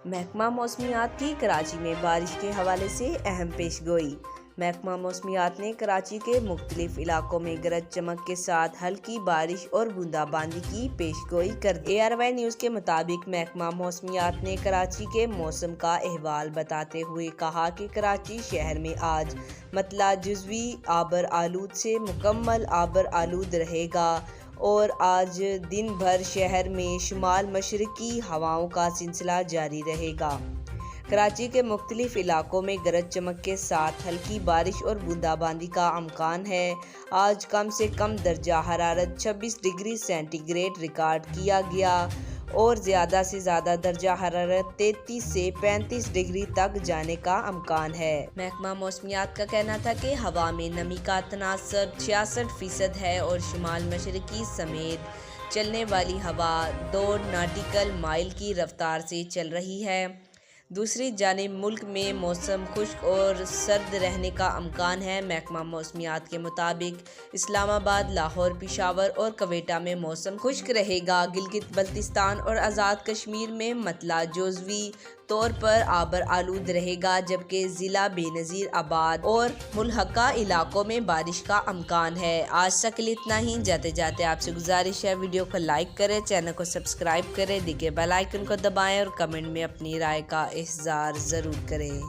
महकमा मौसमियात की कराची में बारिश के हवाले से अहम पेशगोई। महकमा मौसमियात ने कराची के मुख्तलिफ इलाकों में गरज चमक के साथ हल्की बारिश और बूंदाबांदी की पेशगोई कर दी। ARY न्यूज़ के मुताबिक महकमा मौसमियात ने कराची के मौसम का अहवाल बताते हुए कहा कि कराची शहर में आज मतला जुज़वी आबर आलूद से मुकम्मल आबर आलूद रहेगा और आज दिन भर शहर में शुमाल मशरकी हवाओं का सिलसिला जारी रहेगा। कराची के मुख्तलिफ इलाकों में गरज चमक के साथ हल्की बारिश और बूंदाबांदी का इम्कान है। आज कम से कम दर्जा हरारत 26 डिग्री सेंटीग्रेड रिकॉर्ड किया गया और ज़्यादा से ज़्यादा दर्जा हरारत 33 से 35 डिग्री तक जाने का इम्कान है। महकमा मौसमियात का कहना था कि हवा में नमी का तनासब 66% है और शुमाल मशरकी समेत चलने वाली हवा 2 नॉटिकल माइल की रफ्तार से चल रही है। दूसरी जानिब मुल्क में मौसम खुश्क और सर्द रहने का इम्कान है। महकमा मौसमियात के मुताबिक इस्लामाबाद, लाहौर, पेशावर और क्वेटा में मौसम खुश्क रहेगा। गिलगित बल्तिस्तान और आज़ाद कश्मीर में मतला जुज़वी तौर पर आबर आलूद रहेगा, जबकि ज़िला बेनज़ीर आबाद और मुल्हका इलाकों में बारिश का इम्कान है। आज तक के लिए इतना ही। जाते जाते आपसे गुजारिश है, वीडियो को लाइक करें, चैनल को सब्सक्राइब करें, दिखे बेल आइकन को दबाएं और कमेंट में अपनी राय का इज़हार ज़रूर करें।